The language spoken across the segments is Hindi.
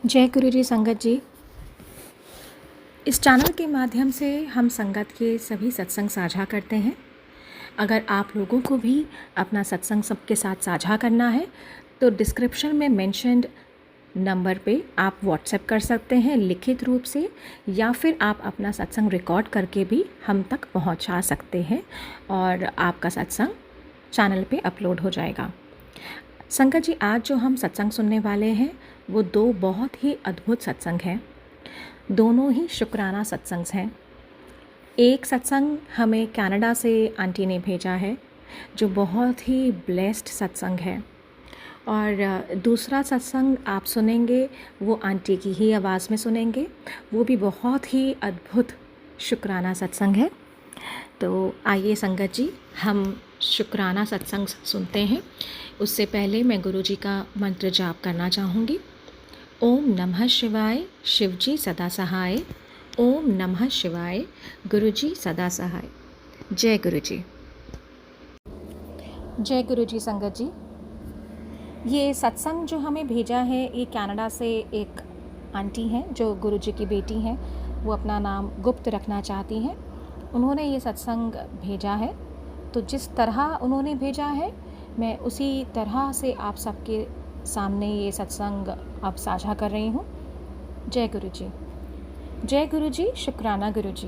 जय गुरु जी संगत जी। इस चैनल के माध्यम से हम संगत के सभी सत्संग साझा करते हैं। अगर आप लोगों को भी अपना सत्संग सबके साथ साझा करना है तो डिस्क्रिप्शन में मेंशन्ड नंबर पे आप व्हाट्सएप कर सकते हैं लिखित रूप से, या फिर आप अपना सत्संग रिकॉर्ड करके भी हम तक पहुंचा सकते हैं और आपका सत्संग चैनल पे अपलोड हो जाएगा। संगत जी, आज जो हम सत्संग सुनने वाले हैं वो दो बहुत ही अद्भुत सत्संग हैं। दोनों ही शुक्राना सत्संग हैं। एक सत्संग हमें कनाडा से आंटी ने भेजा है जो बहुत ही ब्लेस्ड सत्संग है, और दूसरा सत्संग आप सुनेंगे वो आंटी की ही आवाज़ में सुनेंगे, वो भी बहुत ही अद्भुत शुक्राना सत्संग है। तो आइए संगत जी, हम शुक्राना सत्संग सुनते हैं। उससे पहले मैं गुरु जी का मंत्र जाप करना चाहूँगी। ओम नमः शिवाय, शिव जी सदा सहाय। ओम नमः शिवाय, गुरु जी सदा सहाय। जय गुरु जी। जय गुरु जी संगत जी। ये सत्संग जो हमें भेजा है ये कनाडा से एक आंटी हैं जो गुरु जी की बेटी हैं। वो अपना नाम गुप्त रखना चाहती हैं। उन्होंने ये सत्संग भेजा है, तो जिस तरह उन्होंने भेजा है मैं उसी तरह से आप सबके सामने ये सत्संग अब साझा कर रही हूँ। जय गुरु जी। जय गुरु जी। शुक्राना गुरु जी।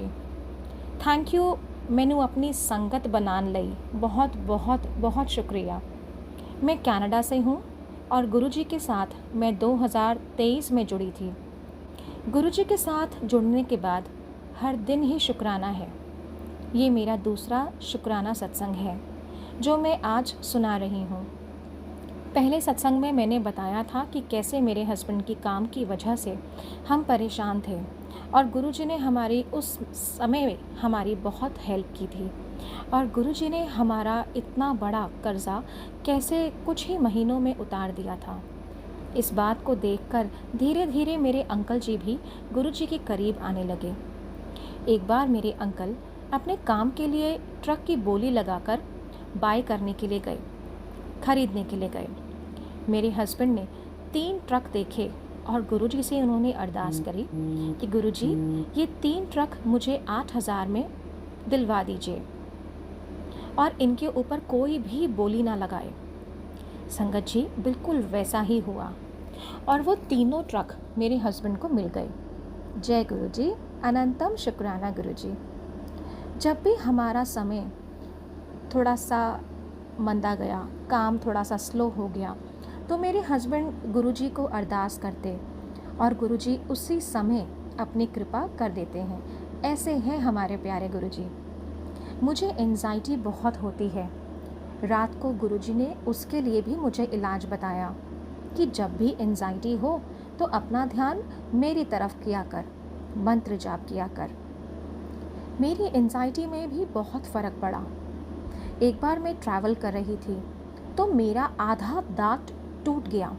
थैंक यू, मैनू अपनी संगत बनाने लई बहुत बहुत बहुत शुक्रिया। मैं कनाडा से हूँ और गुरु जी के साथ मैं 2023 में जुड़ी थी। गुरु जी के साथ जुड़ने के बाद हर दिन ही शुक्राना है। ये मेरा दूसरा शुक्राना सत्संग है जो मैं आज सुना रही हूँ। पहले सत्संग में मैंने बताया था कि कैसे मेरे हस्बैंड की काम की वजह से हम परेशान थे और गुरुजी ने हमारी उस समय में हमारी बहुत हेल्प की थी, और गुरुजी ने हमारा इतना बड़ा कर्ज़ा कैसे कुछ ही महीनों में उतार दिया था। इस बात को देखकर धीरे धीरे मेरे अंकल जी भी गुरुजी के करीब आने लगे। एक बार मेरे अंकल अपने काम के लिए ट्रक की बोली लगाकर बाय करने के लिए गए, खरीदने के लिए गए। मेरे हस्बैंड ने 3 ट्रक देखे और गुरुजी से उन्होंने अरदास करी कि गुरुजी ये 3 ट्रक मुझे 8,000 में दिलवा दीजिए और इनके ऊपर कोई भी बोली ना लगाए। संगत जी, बिल्कुल वैसा ही हुआ और वो तीनों ट्रक मेरे हस्बैंड को मिल गए। जय गुरु जी। अनंतम शुक्राना गुरु जी। जब भी हमारा समय थोड़ा सा मंदा गया, काम थोड़ा सा स्लो हो गया, तो मेरे हस्बैंड गुरुजी को अरदास करते और गुरुजी उसी समय अपनी कृपा कर देते हैं। ऐसे हैं हमारे प्यारे गुरुजी। मुझे एंजाइटी बहुत होती है। रात को गुरुजी ने उसके लिए भी मुझे इलाज बताया कि जब भी एंजाइटी हो तो अपना ध्यान मेरी तरफ किया कर, मंत्र जाप किया कर। मेरी एंजाइटी में भी बहुत फ़र्क पड़ा। एक बार मैं ट्रैवल कर रही थी तो मेरा आधा दांत टूट गया,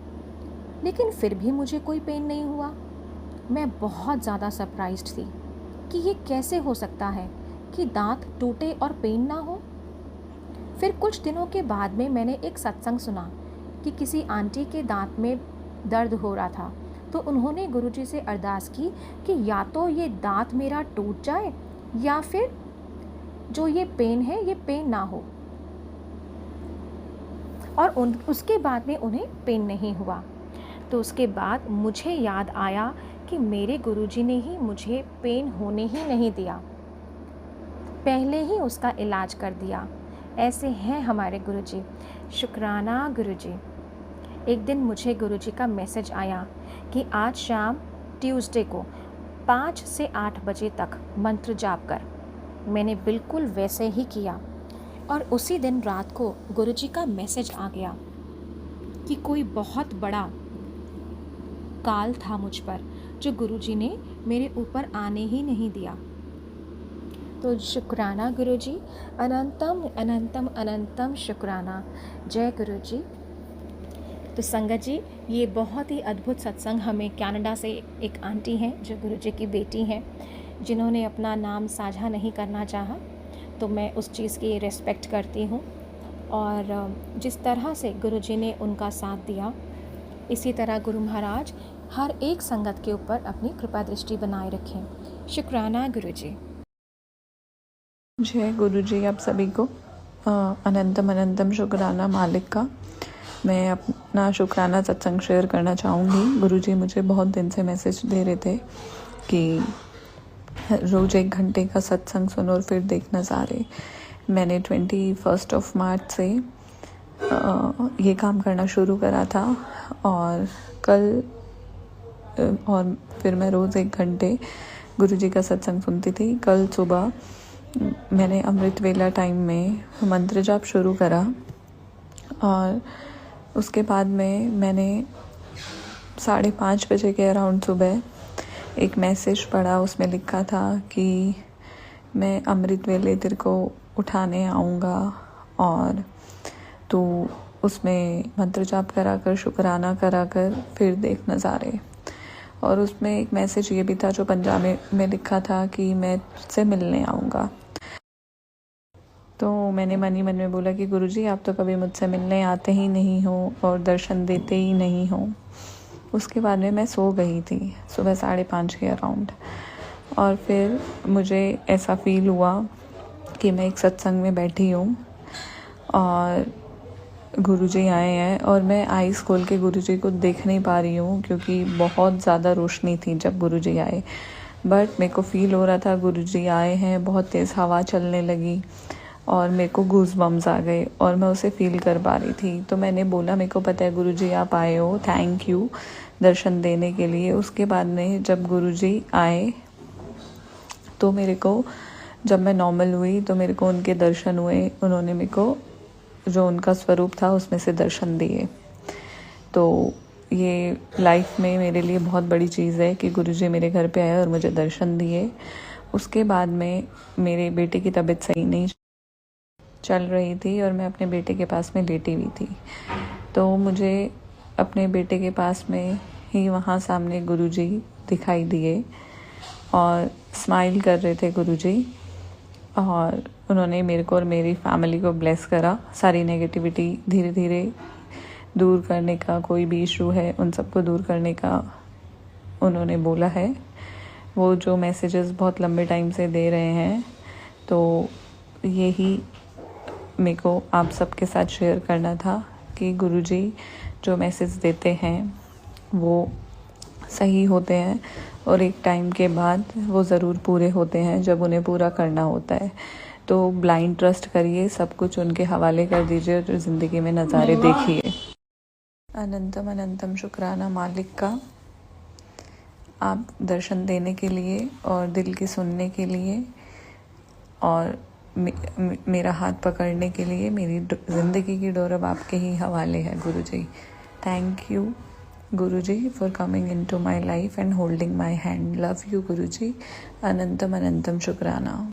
लेकिन फिर भी मुझे कोई पेन नहीं हुआ। मैं बहुत ज़्यादा सरप्राइज्ड थी कि ये कैसे हो सकता है कि दांत टूटे और पेन ना हो। फिर कुछ दिनों के बाद में मैंने एक सत्संग सुना कि किसी आंटी के दांत में दर्द हो रहा था, तो उन्होंने गुरुजी से अरदास की कि या तो ये दांत मेरा टूट जाए या फिर जो ये पेन है ये पेन ना हो, और उसके बाद में उन्हें पेन नहीं हुआ। तो उसके बाद मुझे याद आया कि मेरे गुरुजी ने ही मुझे पेन होने ही नहीं दिया, पहले ही उसका इलाज कर दिया। ऐसे हैं हमारे गुरुजी। शुक्राना गुरुजी। एक दिन मुझे गुरुजी का मैसेज आया कि आज शाम ट्यूसडे को 5 से 8 बजे तक मंत्र जाप कर। मैंने बिल्कुल वैसे ही किया और उसी दिन रात को गुरुजी का मैसेज आ गया कि कोई बहुत बड़ा काल था मुझ पर जो गुरुजी ने मेरे ऊपर आने ही नहीं दिया। तो शुक्राना गुरुजी। अनंतम अनंतम अनंतम शुक्राना। जय गुरुजी। तो संगत जी, ये बहुत ही अद्भुत सत्संग हमें कनाडा से एक आंटी हैं जो गुरुजी की बेटी हैं, जिन्होंने अपना नाम साझा नहीं करना चाहा, तो मैं उस चीज़ की रिस्पेक्ट करती हूँ। और जिस तरह से गुरुजी ने उनका साथ दिया, इसी तरह गुरु महाराज हर एक संगत के ऊपर अपनी कृपा दृष्टि बनाए रखें। शुक्राना गुरुजी। जय गुरुजी आप सभी को। अनंतम अनंतम शुक्राना मालिक का। मैं अपना शुक्राना सत्संग शेयर करना चाहूँगी। गुरुजी मुझे बहुत दिन से मैसेज दे रहे थे कि रोज़ 1 घंटे का सत्संग सुनो और फिर देख नज़ारे। मैंने 21 मार्च से ये काम करना शुरू करा था और फिर मैं रोज़ 1 घंटे गुरुजी का सत्संग सुनती थी। कल सुबह मैंने अमृत वेला टाइम में मंत्र जाप शुरू करा और उसके बाद में मैंने 5:30 बजे के अराउंड सुबह एक मैसेज पढ़ा। उसमें लिखा था कि मैं अमृत वेले तेरे को उठाने आऊँगा और तू उसमें मंत्र जाप करा कर, शुक्राना करा कर, फिर देख नज़ारे। और उसमें एक मैसेज ये भी था जो पंजाबी में लिखा था कि मैं तुझसे मिलने आऊँगा। तो मैंने मन ही मन में बोला कि गुरुजी आप तो कभी मुझसे मिलने आते ही नहीं हो और दर्शन देते ही नहीं हो। उसके बाद में मैं सो गई थी सुबह 5:30 के अराउंड। और फिर मुझे ऐसा फील हुआ कि मैं एक सत्संग में बैठी हूँ और गुरुजी आए हैं और मैं आईज़ खोल के गुरुजी को देख नहीं पा रही हूँ क्योंकि बहुत ज़्यादा रोशनी थी जब गुरुजी आए। बट मेरे को फील हो रहा था गुरुजी आए हैं, बहुत तेज़ हवा चलने लगी और मेरे को गूज़ बम्स आ गए और मैं उसे फील कर पा रही थी। तो मैंने बोला मेरे को पता है गुरुजी आप आए हो, थैंक यू दर्शन देने के लिए। उसके बाद में जब गुरुजी आए तो मेरे को, जब मैं नॉर्मल हुई तो मेरे को उनके दर्शन हुए। उन्होंने मेरे को जो उनका स्वरूप था उसमें से दर्शन दिए। तो ये लाइफ में मेरे लिए बहुत बड़ी चीज़ है कि गुरुजी मेरे घर पे आए और मुझे दर्शन दिए। उसके बाद में मेरे बेटे की तबीयत सही नहीं चल रही थी और मैं अपने बेटे के पास में लेटी हुई थी। तो मुझे अपने बेटे के पास में ही वहाँ सामने गुरुजी दिखाई दिए और स्माइल कर रहे थे गुरुजी और उन्होंने मेरे को और मेरी फैमिली को ब्लेस करा। सारी नेगेटिविटी धीरे धीरे दूर करने का, कोई भी इशू है उन सबको दूर करने का उन्होंने बोला है। वो जो मैसेजेस बहुत लंबे टाइम से दे रहे हैं तो यही मेरे को आप सबके साथ शेयर करना था कि गुरुजी जो मैसेज देते हैं वो सही होते हैं और एक टाइम के बाद वो ज़रूर पूरे होते हैं जब उन्हें पूरा करना होता है। तो ब्लाइंड ट्रस्ट करिए, सब कुछ उनके हवाले कर दीजिए और ज़िंदगी में नज़ारे देखिए। अनंतम अनंतम शुक्राना मालिक का, आप दर्शन देने के लिए और दिल की सुनने के लिए और मेरा हाथ पकड़ने के लिए। मेरी ज़िंदगी की डोर अब आपके ही हवाले है Guruji. Thank you Guruji for coming into my life and holding my hand. Love you Guruji. अनंतम अनंतम शुक्राना।